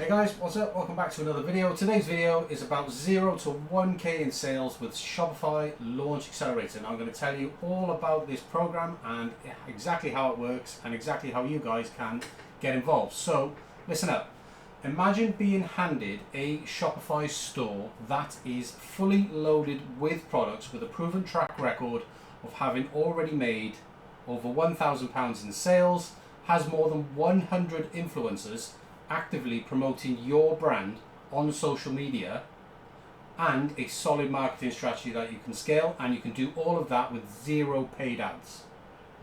Hey guys, what's up? Welcome back to another video. Today's video is about 0 to 1k in sales with Shopify Launch Accelerator. And I'm going to tell you all about this program and exactly how it works and exactly how you guys can get involved. So listen up. Imagine being handed a Shopify store that is fully loaded with products with a proven track record of having already made over £1,000 in sales, has more than 100 influencers actively promoting your brand on social media, and a solid marketing strategy that you can scale, and you can do all of that with 0 paid ads.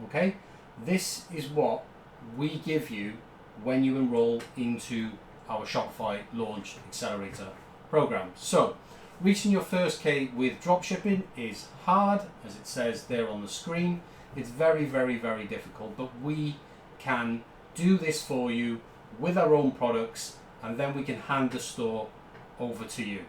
Okay, this is what we give you when you enroll into our Shopify Launch Accelerator program. So reaching your first K with dropshipping is hard, as it says there on the screen. It's very, very, very difficult, but we can do this for you with our own products, and then we can hand the store over to you.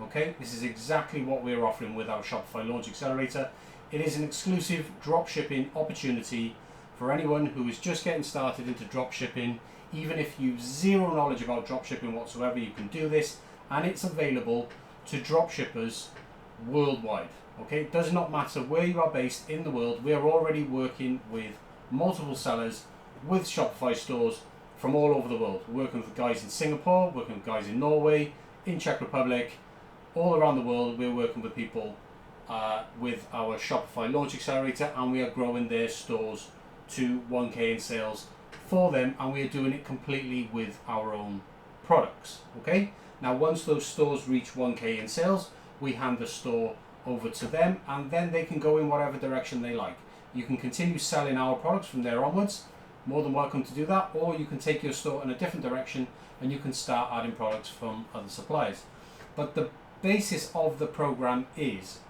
Okay, this is exactly what we're offering with our Shopify Launch Accelerator. It is an exclusive dropshipping opportunity for anyone who is just getting started into dropshipping. Even if you've zero knowledge about dropshipping whatsoever, you can do this, and it's available to dropshippers worldwide. Okay, it does not matter where you are based in the world. We are already working with multiple sellers with Shopify stores from all over the world. We're working with guys in Singapore, working with guys in Norway, in Czech Republic, all around the world. We're working with people with our Shopify Launch Accelerator, and we are growing their stores to 1k in sales for them, and we are doing it completely with our own products. Okay, now once those stores reach 1k in sales, we hand the store over to them, and then they can go in whatever direction they like. You can continue selling our products from there onwards. More than welcome to do that, or you can take your store in a different direction and you can start adding products from other suppliers. But the basis of the program is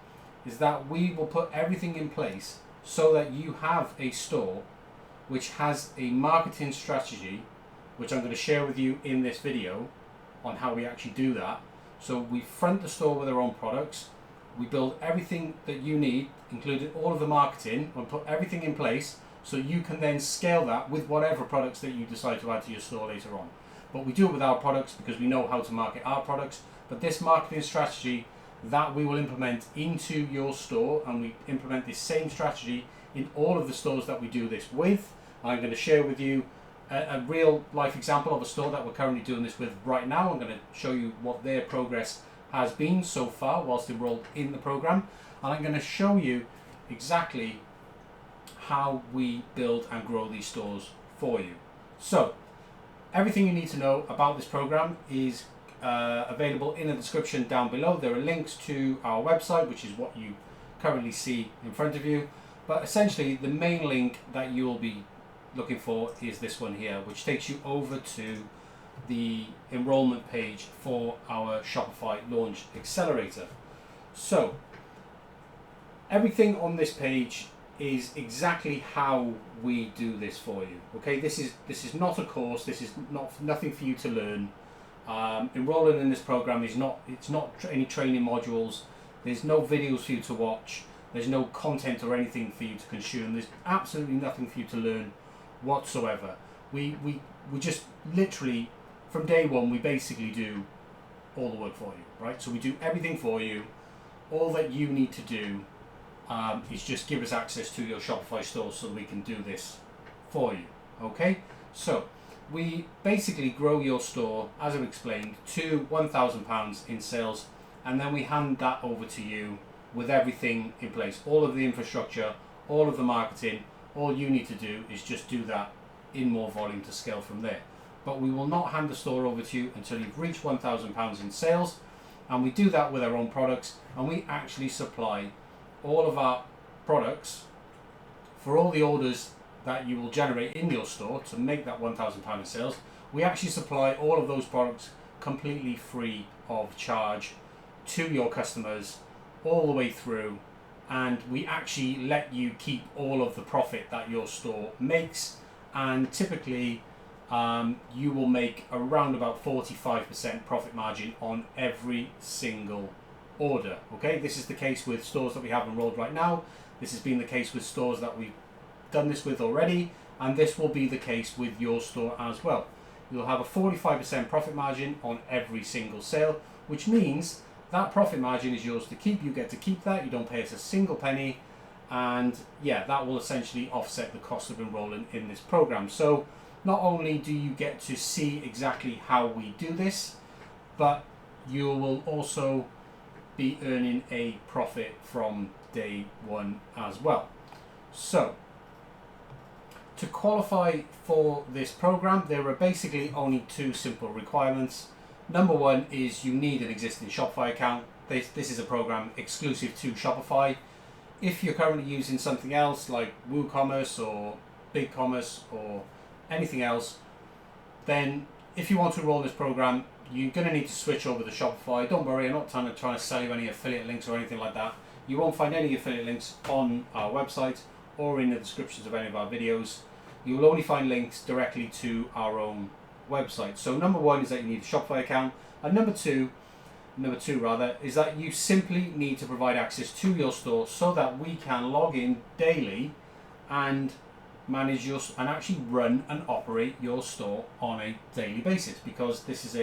that we will put everything in place so that you have a store which has a marketing strategy, which I'm going to share with you in this video on how we actually do that. So we front the store with our own products, we build everything that you need, including all of the marketing, and put everything in place so you can then scale that with whatever products that you decide to add to your store later on. But we do it with our products because we know how to market our products. But this marketing strategy that we will implement into your store, and we implement this same strategy in all of the stores that we do this with. I'm going to share with you a real life example of a store that we're currently doing this with right now. I'm going to show you what their progress has been so far whilst enrolled in the program. And I'm going to show you exactly how we build and grow these stores for you. So everything you need to know about this program is available in the description down below. There are links to our website, which is what you currently see in front of you. But essentially the main link that you will be looking for is this one here, which takes you over to the enrollment page for our Shopify Launch Accelerator. So everything on this page is exactly how we do this for you. Okay, this is not a course. This is nothing for you to learn. Enrolling in this program is not any training modules. There's no videos for you to watch. There's no content or anything for you to consume. There's absolutely nothing for you to learn whatsoever. We just literally from day one we basically do all the work for you, right? So we do everything for you. All that you need to do is just give us access to your Shopify store so we can do this for you. Okay, so we basically grow your store, as I've explained, to £1,000 in sales, and then we hand that over to you with everything in place, all of the infrastructure, all of the marketing. All you need to do is just do that in more volume to scale from there. But we will not hand the store over to you until you've reached £1,000 in sales, and we do that with our own products, and we actually supply all of our products for all the orders that you will generate in your store to make that £1,000 in sales. We actually supply all of those products completely free of charge to your customers all the way through, and we actually let you keep all of the profit that your store makes, and typically you will make around about 45% profit margin on every single order. Okay, this is the case with stores that we have enrolled right now. This has been the case with stores that we've done this with already, and this will be the case with your store as well. you'll have a 45% profit margin on every single sale, which means that profit margin is yours to keep. You get to keep that. You don't pay us a single penny. And yeah, that will essentially offset the cost of enrolling in this program. So not only do you get to see exactly how we do this, but you will also be earning a profit from day one as well. So to qualify for this program, there are basically only two simple requirements. Number one is you need an existing Shopify account. This is a program exclusive to Shopify. If you're currently using something else like WooCommerce or BigCommerce or anything else, then if you want to enroll in this program, you're going to need to switch over to Shopify. Don't worry, I'm not trying to sell you any affiliate links or anything like that. You won't find any affiliate links on our website or in the descriptions of any of our videos. You will only find links directly to our own website. So number one is that you need a Shopify account, and number two is that you simply need to provide access to your store so that we can log in daily and manage your and actually run and operate your store on a daily basis, because this is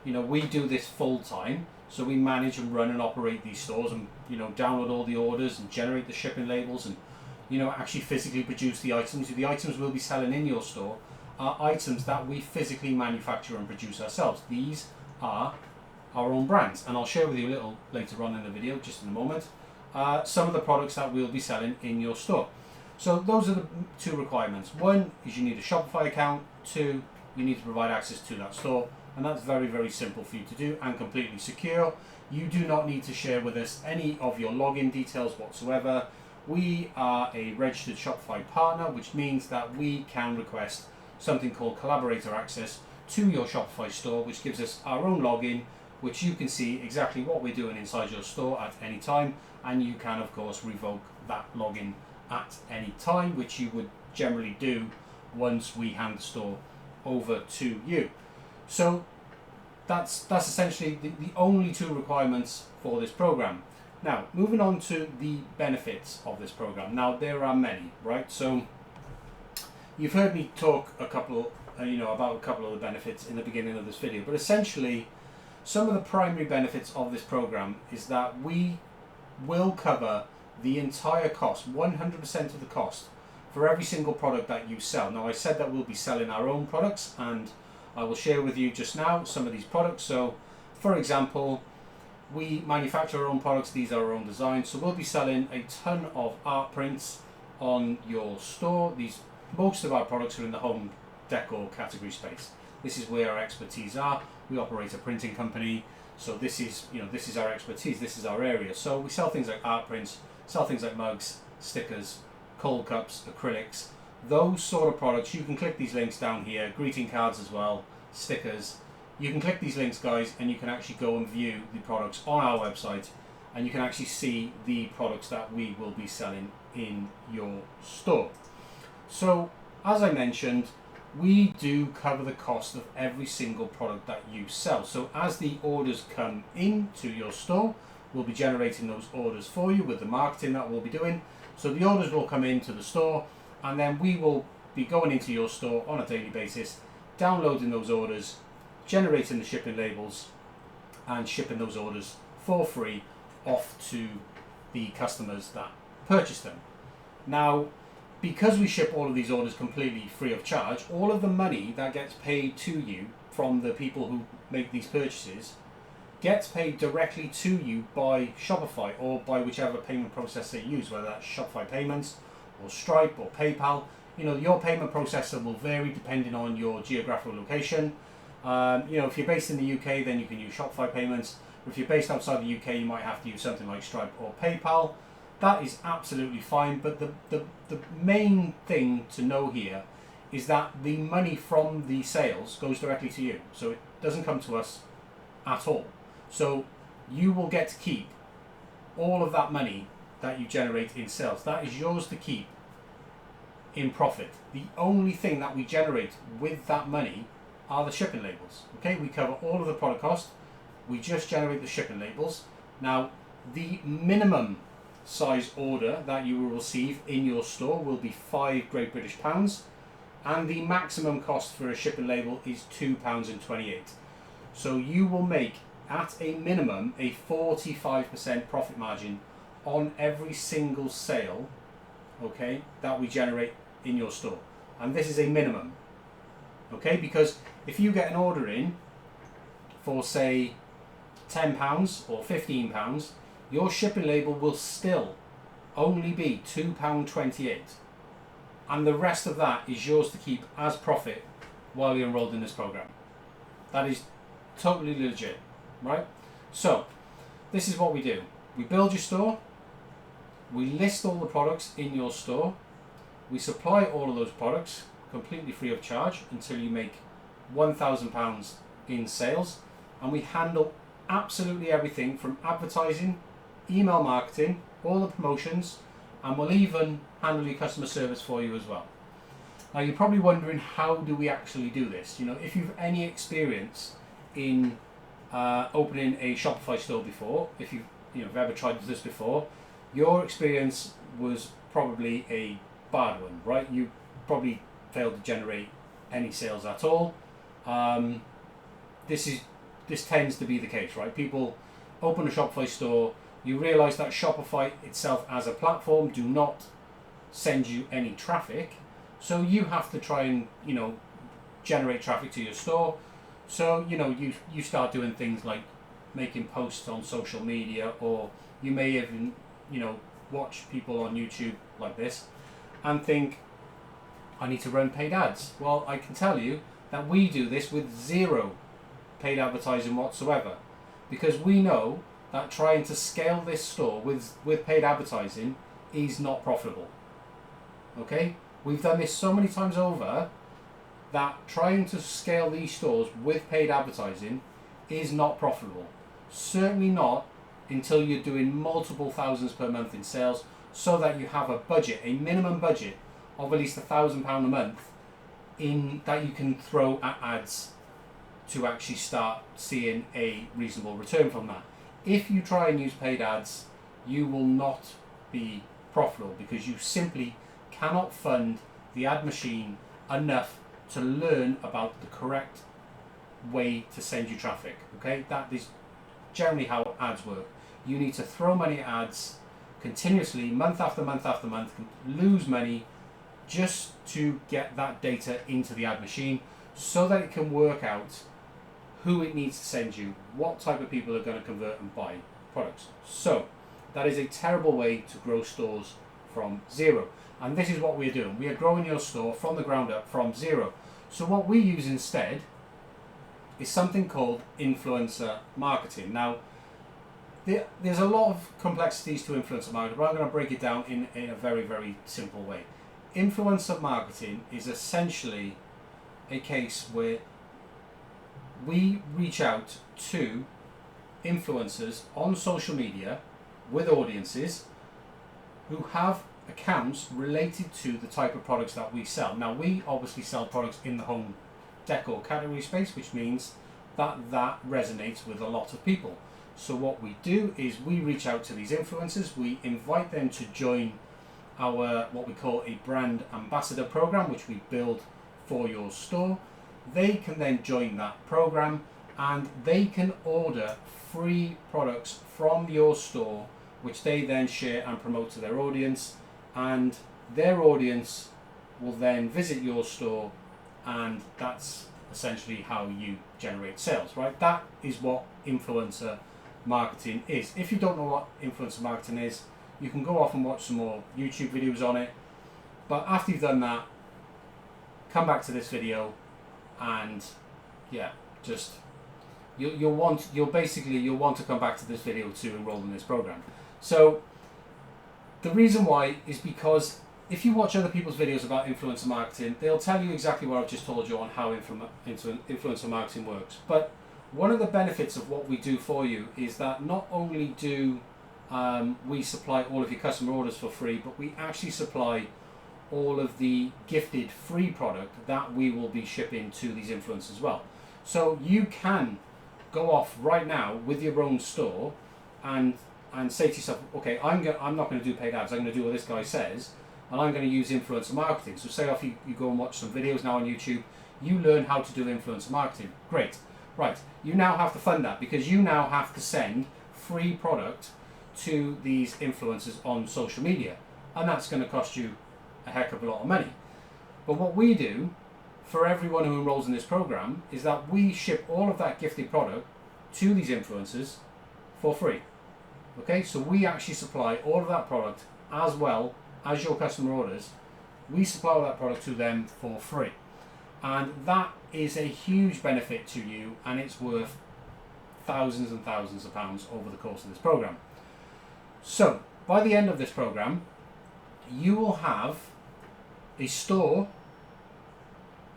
we do this full time, so we manage and run and operate these stores and download all the orders and generate the shipping labels and actually physically produce the items. The items we'll be selling in your store are items that we physically manufacture and produce ourselves. These are our own brands, and I'll share with you a little later on in the video, just in a moment, some of the products that we'll be selling in your store. So those are the two requirements. One is you need a Shopify account. Two, you need to provide access to that store, and that's very, very simple for you to do and completely secure. You do not need to share with us any of your login details whatsoever. We are a registered Shopify partner, which means that we can request something called Accelerator access to your Shopify store, which gives us our own login, which you can see exactly what we're doing inside your store at any time, and you can of course revoke that login at any time, which you would generally do once we hand the store over to you. So that's essentially the only two requirements for this program. Now, moving on to the benefits of this program. Now, there are many, right? So you've heard me talk about a couple of the benefits in the beginning of this video, but essentially some of the primary benefits of this program is that we will cover the entire cost, 100% of the cost, for every single product that you sell. Now, I said that we'll be selling our own products, and I will share with you just now some of these products. So, for example, we manufacture our own products. These are our own designs. So we'll be selling a ton of art prints on your store. Most of our products are in the home decor category space. This is where our expertise are. We operate a printing company, so this is our expertise. This is our area. So we sell things like art prints, sell things like mugs, stickers, cold cups, acrylics, those sort of products. You can click these links down here, greeting cards as well, stickers. You can click these links, guys, and you can actually go and view the products on our website, and you can actually see the products that we will be selling in your store. So, as I mentioned, we do cover the cost of every single product that you sell. So as the orders come into your store, we'll be generating those orders for you with the marketing that we'll be doing. So the orders will come into the store, and then we will be going into your store on a daily basis, downloading those orders, generating the shipping labels, and shipping those orders for free off to the customers that purchase them. Now, because we ship all of these orders completely free of charge, all of the money that gets paid to you from the people who make these purchases gets paid directly to you by Shopify or by whichever payment processor you use, whether that's Shopify Payments or Stripe or PayPal. Your payment processor will vary depending on your geographical location. If you're based in the UK, then you can use Shopify Payments. If you're based outside the UK, you might have to use something like Stripe or PayPal. That is absolutely fine, but the main thing to know here is that the money from the sales goes directly to you. So it doesn't come to us at all. So you will get to keep all of that money that you generate in sales. That is yours to keep in profit. The only thing that we generate with that money are the shipping labels. Okay, we cover all of the product cost. We just generate the shipping labels. Now, the minimum size order that you will receive in your store will be £5 Great British pounds, and the maximum cost for a shipping label is £2.28. So you will make, at a minimum, a 45% profit margin on every single sale, okay, that we generate in your store. And this is a minimum, okay, because if you get an order in for, say, £10 or £15, your shipping label will still only be £2.28, and the rest of that is yours to keep as profit while you're enrolled in this program. That is totally legit, right? So this is what we do. We build your store, we list all the products in your store, we supply all of those products completely free of charge until you make £1,000 in sales, and we handle absolutely everything from advertising, email marketing, all the promotions, and we'll even handle your customer service for you as well. Now you're probably wondering, how do we actually do this? You know, if you've any experience in opening a Shopify store before, if you've ever tried this before, your experience was probably a bad one, right? You probably failed to generate any sales at all. This tends to be the case, right? People open a Shopify store, you realize that Shopify itself as a platform do not send you any traffic, so you have to try and generate traffic to your store. So you start doing things like making posts on social media, or you may even watch people on YouTube like this and think, I need to run paid ads. Well, I can tell you that we do this with zero paid advertising whatsoever, because we know that trying to scale this store with paid advertising is not profitable. Okay? We've done this so many times over that trying to scale these stores with paid advertising is not profitable. Certainly not until you're doing multiple thousands per month in sales, so that you have a budget, a minimum budget of at least £1,000 a month in that you can throw at ads to actually start seeing a reasonable return from that. If you try and use paid ads, you will not be profitable, because you simply cannot fund the ad machine enough to learn about the correct way to send you traffic. Okay, that is generally how ads work. You need to throw money at ads continuously, month after month after month, lose money just to get that data into the ad machine so that it can work out who it needs to send you, what type of people are going to convert and buy products. So that is a terrible way to grow stores from zero. And this is what we're doing. We are growing your store from the ground up, from zero. So what we use instead is something called influencer marketing. Now, there's a lot of complexities to influencer marketing, but I'm going to break it down in a very, very simple way. Influencer marketing is essentially a case where we reach out to influencers on social media with audiences who have accounts related to the type of products that we sell. Now, we obviously sell products in the home decor category space, which means that resonates with a lot of people. So what we do is we reach out to these influencers, we invite them to join our what we call a brand ambassador program, which we build for your store. They can then join that program and they can order free products from your store, which they then share and promote to their audience, and their audience will then visit your store, and that's essentially how you generate sales, right? That is what influencer marketing is. If you don't know what influencer marketing is, you can go off and watch some more YouTube videos on it, but after you've done that, come back to this video and just you'll want to come back to this video to enroll in this program. So the reason why is because if you watch other people's videos about influencer marketing, they'll tell you exactly what I've just told you on how influencer marketing works. But one of the benefits of what we do for you is that not only do we supply all of your customer orders for free, but we actually supply all of the gifted free product that we will be shipping to these influencers as well. So you can go off right now with your own store and say to yourself, okay, I'm not going to do paid ads, I'm going to do what this guy says, and I'm going to use influencer marketing. So say if you go and watch some videos now on YouTube, you learn how to do influencer marketing. Great. Right, you now have to fund that because you now have to send free product to these influencers on social media, and that's going to cost you a heck of a lot of money. But what we do for everyone who enrolls in this program is that we ship all of that gifted product to these influencers for free. Okay, so we actually supply all of that product as well as your customer orders. We supply all that product to them for free. And that is a huge benefit to you, and it's worth thousands and thousands of pounds over the course of this program. So by the end of this program, you will have a store,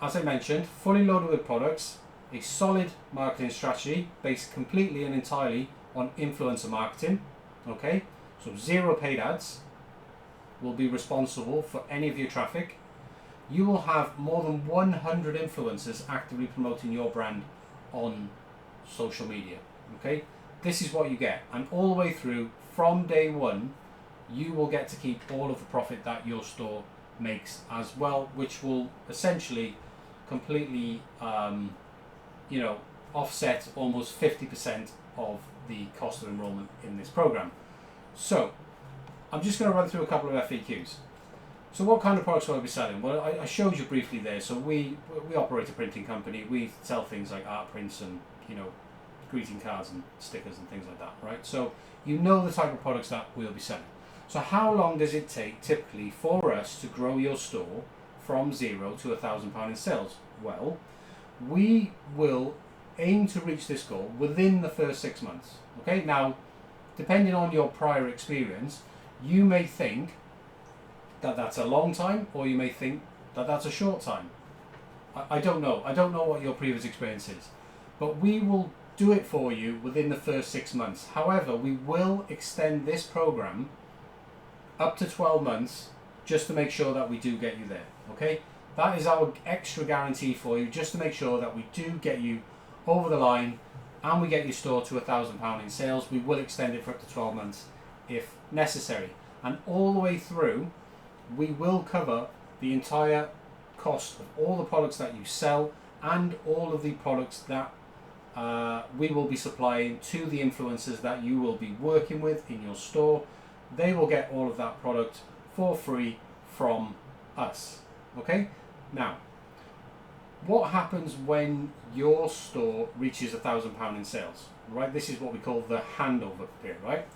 as I mentioned, fully loaded with products, a solid marketing strategy based completely and entirely on influencer marketing. Okay, so 0 paid ads will be responsible for any of your traffic. You will have more than 100 influencers actively promoting your brand on social media. Okay, this is what you get, and all the way through from day one, you will get to keep all of the profit that your store makes as well, which will essentially completely, offset almost 50% of the cost of enrollment in this program. So I'm just going to run through a couple of FAQs. So what kind of products will I be selling? Well, I showed you briefly there. So we operate a printing company. We sell things like art prints and greeting cards and stickers and things like that, right? So you know the type of products that we'll be selling. So how long does it take typically for us to grow your store from 0 to £1,000 in sales? Well, we will aim to reach this goal within the first 6 months. Okay, now depending on your prior experience, you may think that that's a long time, or you may think that that's a short time. I don't know. I don't know what your previous experience is, but we will do it for you within the first 6 months. However, we will extend this program up to 12 months just to make sure that we do get you there. Okay, that is our extra guarantee for you, just to make sure that we do get you over the line and we get your store to £1,000 in sales. We will extend it for up to 12 months if necessary, and all the way through we will cover the entire cost of all the products that you sell and all of the products that we will be supplying to the influencers that you will be working with in your store. They will get all of that product for free from us. Okay, now what happens when your store reaches £1,000 in sales? Right, this is what we call the handover period, right?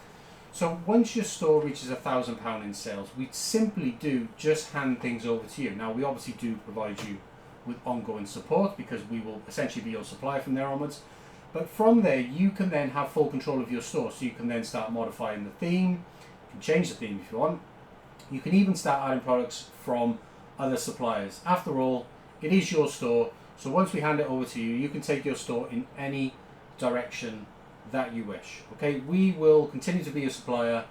So once your store reaches £1,000 in sales, we simply do just hand things over to you. Now we obviously do provide you with ongoing support because we will essentially be your supplier from there onwards. But from there, you can then have full control of your store. So you can then start modifying the theme. You can change the theme if you want. You can even start adding products from other suppliers. After all, it is your store. So once we hand it over to you, you can take your store in any direction that you wish. Okay, we will continue to be your supplier,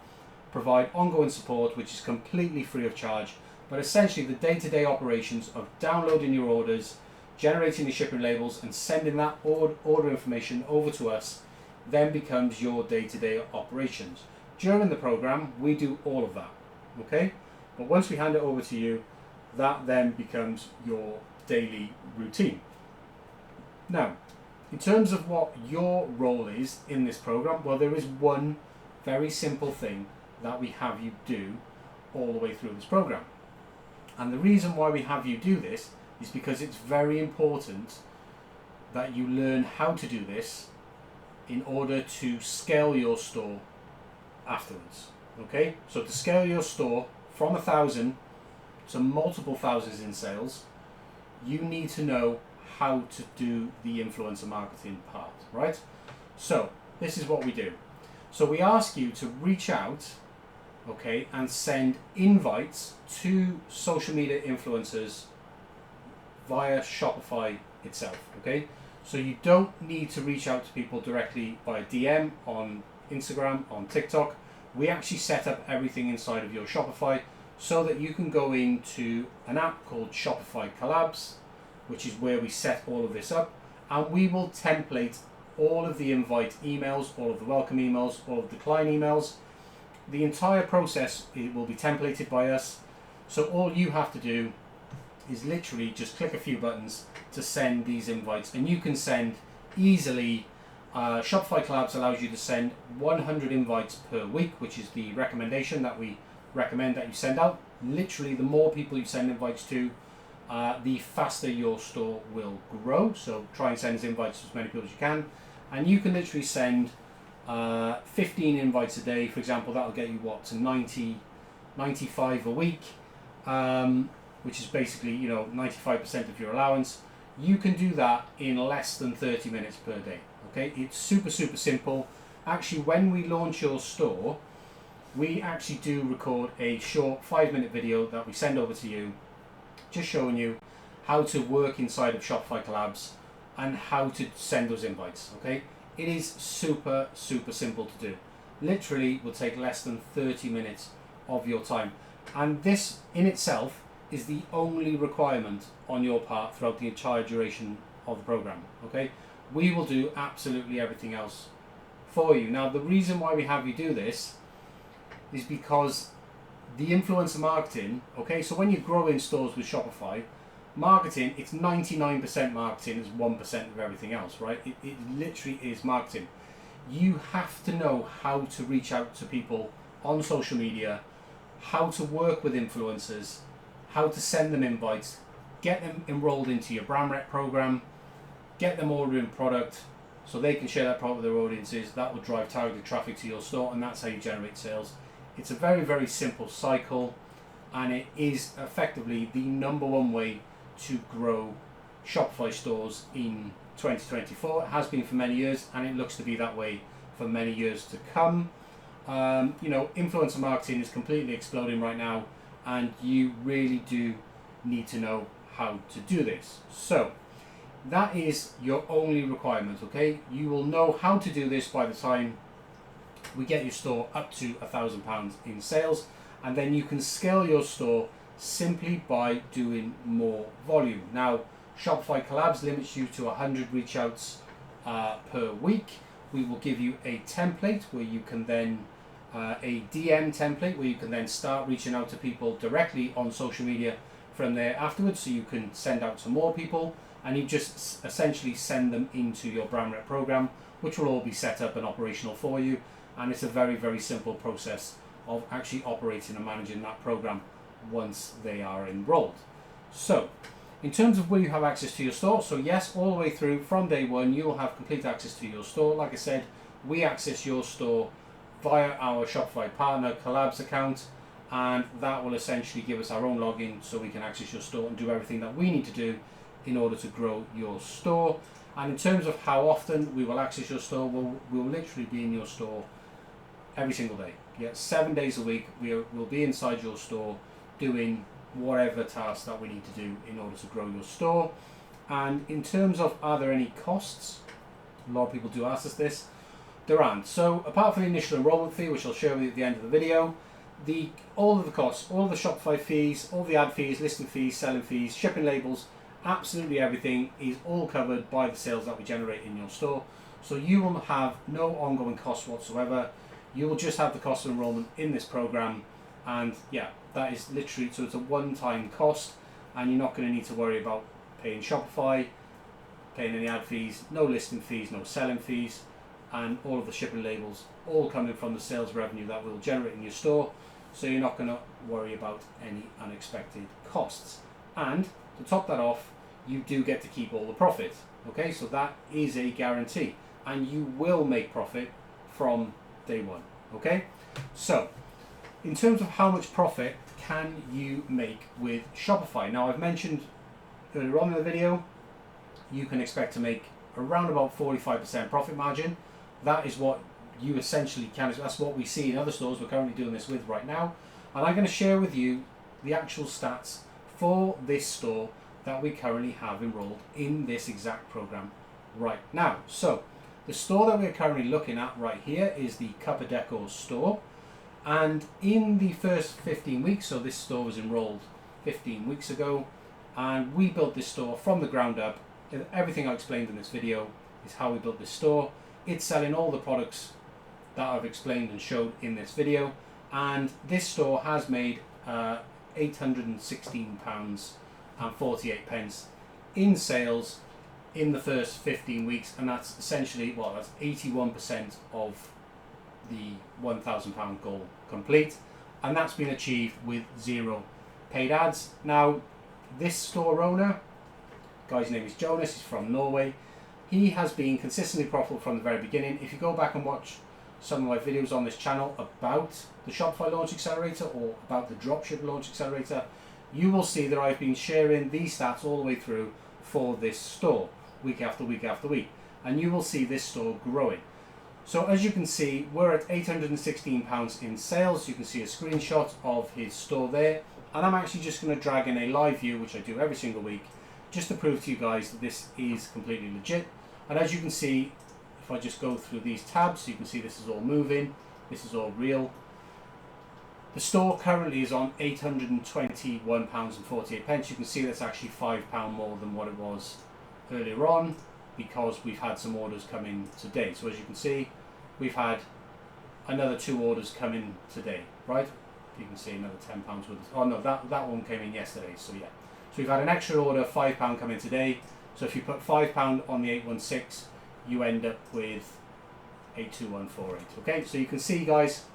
provide ongoing support, which is completely free of charge. But essentially, the day-to-day operations of downloading your orders, generating the shipping labels, and sending that order information over to us then becomes your day-to-day operations. During the program, we do all of that. Okay, but once we hand it over to you, that then becomes your daily routine. Now, in terms of what your role is in this program, well, there is one very simple thing that we have you do all the way through this program. And the reason why we have you do this is because it's very important that you learn how to do this in order to scale your store afterwards. Okay, so to scale your store from 1,000 to multiple thousands in sales, you need to know how to do the influencer marketing part, right? So this is what we do. So we ask you to reach out, okay, and send invites to social media influencers via Shopify itself. Okay, so you don't need to reach out to people directly by DM on Instagram, on TikTok. We actually set up everything inside of your Shopify so that you can go into an app called Shopify Collabs, which is where we set all of this up, and we will template all of the invite emails, all of the welcome emails, all of the client emails. The entire process, it will be templated by us So all you have to do is literally just click a few buttons to send these invites, and you can send easily. Shopify Collabs allows you to send 100 invites per week, which is the recommendation that we recommend that you send out. Literally, the more people you send invites to, the faster your store will grow. So try and send invites to as many people as you can, and you can literally send 15 invites a day. For example, that will get you what, to 95 a week, which is basically 95% of your allowance. You can do that in less than 30 minutes per day. Okay, it's super simple. Actually, when we launch your store, we actually do record a short 5-minute video that we send over to you, just showing you how to work inside of Shopify Collabs and how to send those invites. Okay, it is super simple to do. Literally will take less than 30 minutes of your time, and this in itself is the only requirement on your part throughout the entire duration of the program. Okay, we will do absolutely everything else for you. Now, the reason why we have you do this is because the influencer marketing, okay, so when you grow in stores with Shopify, marketing, it's 99% marketing is 1% of everything else, right? It literally is marketing. You have to know how to reach out to people on social media, how to work with influencers, how to send them invites, get them enrolled into your brand rep program, get them ordering product so they can share that product with their audiences. That will drive targeted traffic to your store, and that's how you generate sales. It's a very simple cycle, and it is effectively the #1 way to grow Shopify stores in 2024. It has been for many years, and it looks to be that way for many years to come. Influencer marketing is completely exploding right now, and you really do need to know how to do this. So that is your only requirement. Okay, you will know how to do this by the time we get your store up to £1,000 in sales, and then you can scale your store simply by doing more volume. Now, Shopify Collabs limits you to 100 reach outs per week. We will give you a template where you can then a DM template where you can then start reaching out to people directly on social media from there afterwards, so you can send out to more people, and you just essentially send them into your brand rep program, which will all be set up and operational for you. And it's a very simple process of actually operating and managing that program once they are enrolled. So in terms of where you have access to your store, so yes, all the way through from day one, you will have complete access to your store. Like I said, we access your store via our Shopify Partner Collabs account, and that will essentially give us our own login so we can access your store and do everything that we need to do in order to grow your store. And in terms of how often we will access your store, we'll literally be in your store every single day. Yeah, 7 days a week we'll be inside your store doing whatever tasks that we need to do in order to grow your store. And in terms of, are there any costs? A lot of people do ask us this. There aren't. So apart from the initial enrollment fee, which I'll show you at the end of the video, all of the costs, all of the Shopify fees, all the ad fees, listing fees, selling fees, shipping labels, absolutely everything is all covered by the sales that we generate in your store. So you will have no ongoing costs whatsoever. You will just have the cost of enrollment in this program, and yeah, that is literally, so it's a one-time cost, and you're not going to need to worry about paying Shopify, paying any ad fees, no listing fees, no selling fees, and all of the shipping labels all coming from the sales revenue that we'll generate in your store. So you're not going to worry about any unexpected costs. And to top that off, you do get to keep all the profit. Okay, so that is a guarantee, and you will make profit from day one. Okay, so in terms of how much profit can you make with Shopify, now I've mentioned earlier on in the video, you can expect to make around about 45% profit margin. That is what you essentially can, that's what we see in other stores we're currently doing this with right now. And I'm going to share with you the actual stats for this store that we currently have enrolled in this exact program right now. So the store that we're currently looking at right here is the Cuppa Decor store. And in the first 15 weeks, so this store was enrolled 15 weeks ago, and we built this store from the ground up. Everything I explained in this video is how we built this store. It's selling all the products that I've explained and showed in this video, and this store has made £816.48 in sales in the first 15 weeks, and that's essentially, well, that's 81% of the £1,000 goal complete, and that's been achieved with 0 paid ads. Now, this store owner, guy's name is Jonas, he's from Norway. He has been consistently profitable from the very beginning. If you go back and watch some of my videos on this channel about the Shopify Launch Accelerator or about the Dropship Launch Accelerator, you will see that I've been sharing these stats all the way through for this store, week after week after week, and you will see this store growing. So as you can see, we're at £816 in sales. You can see a screenshot of his store there, and I'm actually just going to drag in a live view, which I do every single week, just to prove to you guys that this is completely legit. And as you can see, if I just go through these tabs, you can see this is all moving, this is all real. The store currently is on £821.48. You can see that's actually £5 more than what it was earlier on, because we've had some orders come in today. So as you can see, we've had another 2 orders come in today, right? You can see another £10 worth of, oh no, that one came in yesterday, so yeah. So we've had an extra order, £5 come in today. So if you put £5 on the 816, you end up with 82148. Okay, so you can see, guys,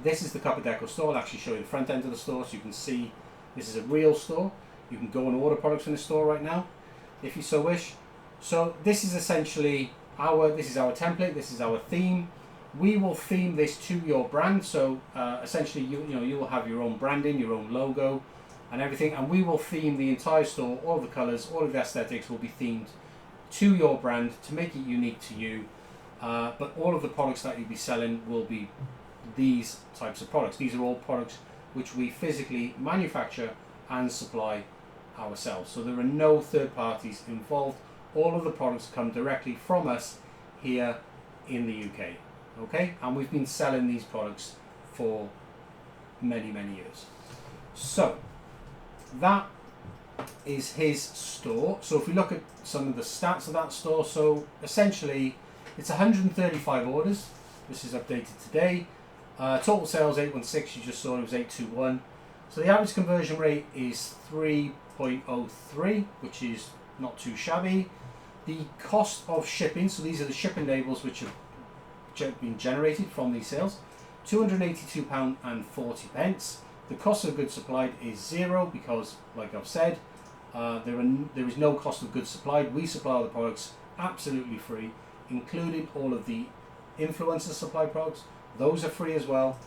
this is the Copper Deco store. I'll actually show you the front end of the store, so you can see this is a real store. You can go and order products from the store right now, if you so wish. So this is essentially this is our template, this is our theme. We will theme this to your brand. So essentially, you will have your own branding, your own logo, and everything, and we will theme the entire store. All the colors, all of the aesthetics will be themed to your brand to make it unique to you. But all of the products that you'll be selling will be these types of products. These are all products which we physically manufacture and supply ourselves. So there are no third parties involved. All of the products come directly from us here in the UK. Okay, and we've been selling these products for many, many years. So that is his store. So if we look at some of the stats of that store, so essentially it's 135 orders. This is updated today. Total sales 816, you just saw it was 821. So the average conversion rate is 3.03, which is not too shabby. The cost of shipping, so these are the shipping labels which have been generated from these sales, £282.40. The cost of goods supplied is 0 because, like I've said, there is no cost of goods supplied. We supply all the products absolutely free, including all of the influencer supply products. Those are free as well,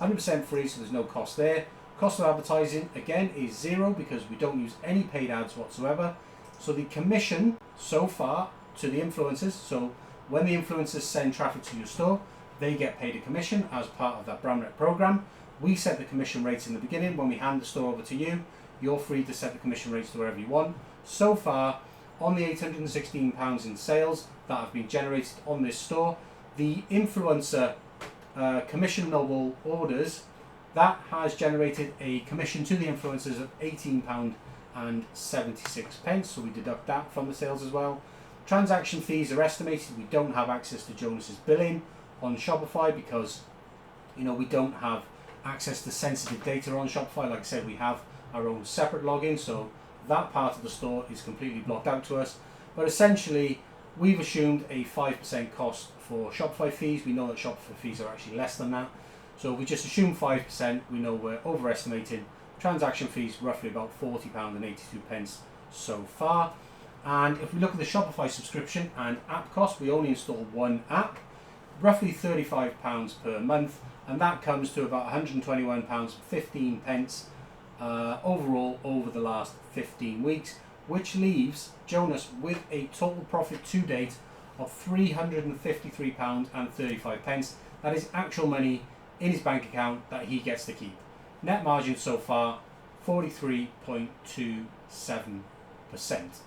100% free, so there's no cost there. Cost of advertising, again, is 0 because we don't use any paid ads whatsoever. So the commission so far to the influencers, so when the influencers send traffic to your store, they get paid a commission as part of that brand rep program. We set the commission rates in the beginning. When we hand the store over to you, you're free to set the commission rates to wherever you want. So far, on the £816 in sales that have been generated on this store, the influencer commissionable orders, that has generated a commission to the influencers of £18.76. So we deduct that from the sales as well. Transaction fees are estimated. We don't have access to Jonas's billing on Shopify because, we don't have access to sensitive data on Shopify. Like I said, we have our own separate login, so that part of the store is completely blocked out to us. But essentially, we've assumed a 5% cost for Shopify fees. We know that Shopify fees are actually less than that. So if we just assume 5%, we know we're overestimating. Transaction fees roughly about £40.82 so far. And if we look at the Shopify subscription and app cost, we only install one app, roughly £35 per month, and that comes to about £121.15 overall over the last 15 weeks, which leaves Jonas with a total profit to date of £353.35. That is actual money in his bank account that he gets to keep. Net margin so far, 43.27%.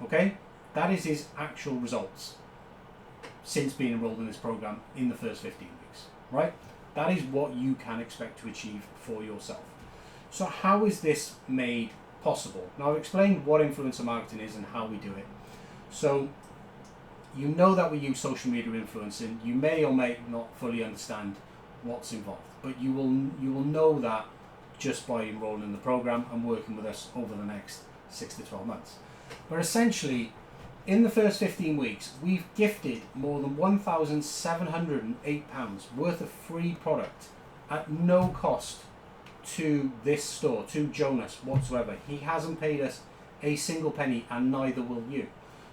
Okay, that is his actual results since being enrolled in this program in the first 15 weeks, right? That is what you can expect to achieve for yourself. So how is this made possible? Now, I've explained what influencer marketing is and how we do it. So you know that we use social media influencing. You may or may not fully understand what's involved, but you will know that just by enrolling in the program and working with us over the next 6 to 12 months. But essentially, in the first 15 weeks, we've gifted more than £1,708 worth of free product at no cost to this store, to Jonas whatsoever. He hasn't paid us a single penny, and neither will you.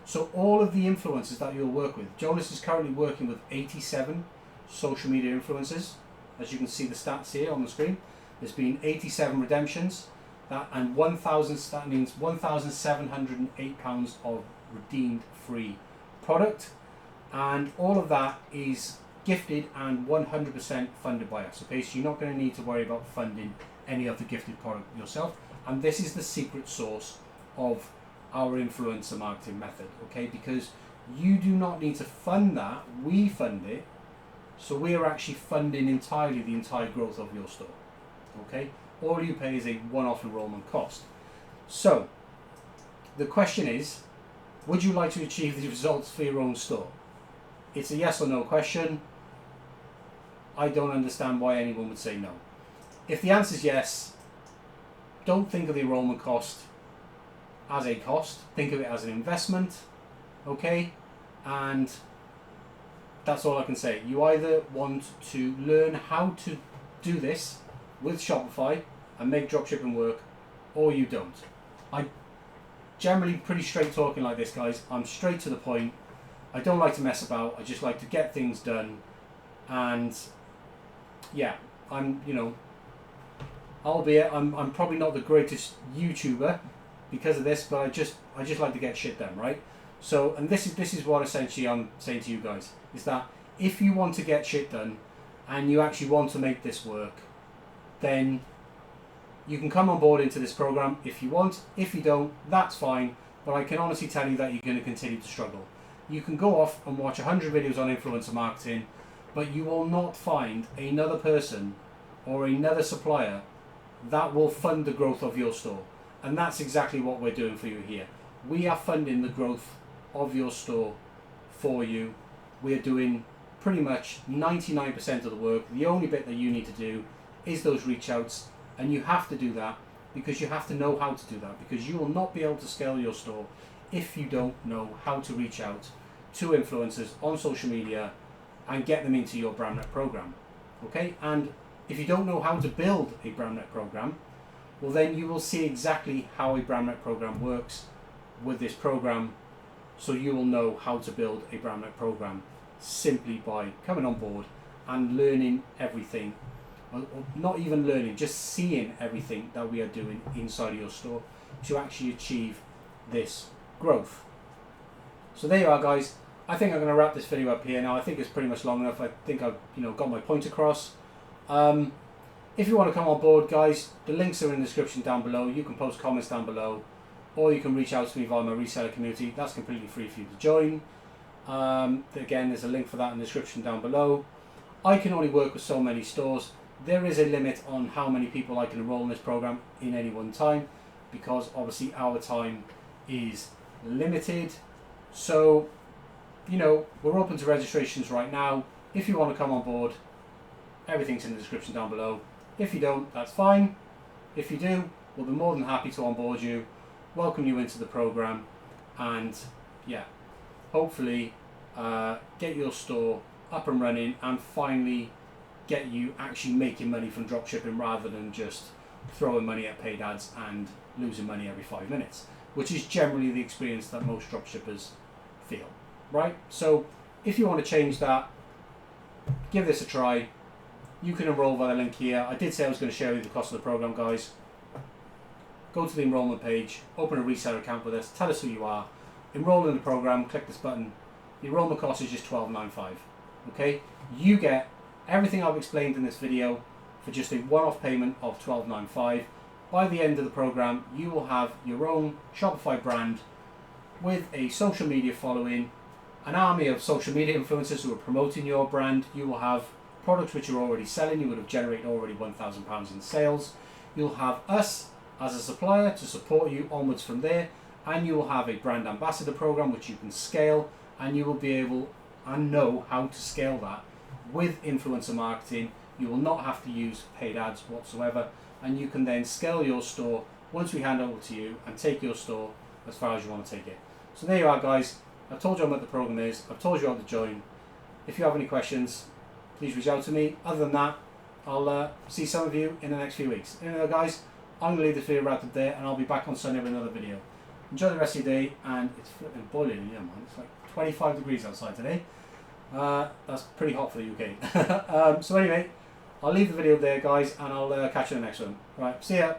So all of the influencers that you'll work with, Jonas is currently working with 87 social media influencers. As you can see the stats here on the screen, there's been 87 redemptions, and 1,000. That means £1,708 of redeemed free product, and all of that is gifted and 100% funded by us. Okay, so you're not going to need to worry about funding any of the gifted product yourself, and this is the secret sauce of our influencer marketing method. Okay, because you do not need to fund that, we fund it, so we are actually funding entirely the entire growth of your store. Okay, all you pay is a one-off enrollment cost. So the question is, would you like to achieve the results for your own store? It's a yes or no question. I don't understand why anyone would say no. If the answer is yes, don't think of the enrollment cost as a cost. Think of it as an investment. Okay? And that's all I can say. You either want to learn how to do this with Shopify and make dropshipping work, or you don't. I'm generally pretty straight talking like this, guys. I'm straight to the point. I don't like to mess about. I just like to get things done. And yeah, albeit I'm probably not the greatest YouTuber because of this, but I just like to get shit done, right? So, and this is what essentially I'm saying to you guys, is that if you want to get shit done and you actually want to make this work, then you can come on board into this program if you want. If you don't, that's fine, but I can honestly tell you that you're going to continue to struggle. You can go off and watch 100 videos on influencer marketing, but you will not find another person or another supplier that will fund the growth of your store. And that's exactly what we're doing for you here. We are funding the growth of your store for you. We're doing pretty much 99% of the work. The only bit that you need to do is those reach outs, and you have to do that because you have to know how to do that, because you will not be able to scale your store if you don't know how to reach out to influencers on social media and get them into your BrandNet program. Okay, and if you don't know how to build a BrandNet program, well then you will see exactly how a BrandNet program works with this program. So you will know how to build a BrandNet program simply by coming on board and learning everything, or not even learning, just seeing everything that we are doing inside of your store to actually achieve this growth. So there you are, guys. I think I'm going to wrap this video up here now. I think it's pretty much long enough. I think I've got my point across. If you want to come on board, guys, the links are in the description down below. You can post comments down below, or you can reach out to me via my reseller community. That's completely free for you to join. Again, there's a link for that in the description down below. I can only work with so many stores. There is a limit on how many people I can enroll in this program in any one time, because obviously our time is limited. So, we're open to registrations right now. If you want to come on board, everything's in the description down below. If you don't, that's fine. If you do, we'll be more than happy to onboard you, welcome you into the program, and yeah, hopefully get your store up and running and finally get you actually making money from dropshipping rather than just throwing money at paid ads and losing money every 5 minutes, which is generally the experience that most dropshippers feel, right? So if you want to change that, give this a try. You can enroll via the link here. I did say I was going to share with you the cost of the program, guys. Go to the enrollment page, open a reseller account with us, tell us who you are, enroll in the program, click this button. The enrollment cost is just $12.95. Okay, you get everything I've explained in this video for just a one-off payment of $12.95. By the end of the program, you will have your own Shopify brand with a social media following, an army of social media influencers who are promoting your brand. You will have products which you're already selling. You would have generated already £1,000 in sales. You'll have us as a supplier to support you onwards from there, and you will have a brand ambassador program which you can scale, and you will be able and know how to scale that with influencer marketing. You will not have to use paid ads whatsoever, and you can then scale your store once we hand over to you and take your store as far as you want to take it. So there you are, guys. I've told you what the program is. I've told you how to join. If you have any questions, please reach out to me. Other than that, I'll see some of you in the next few weeks. Anyway, guys, I'm going to leave this video right up there, and I'll be back on Sunday with another video. Enjoy the rest of your day, and it's flipping boiling in here, man. It's like 25 degrees outside today. That's pretty hot for the UK. So anyway, I'll leave the video there, guys, and I'll catch you in the next one. Right, see ya.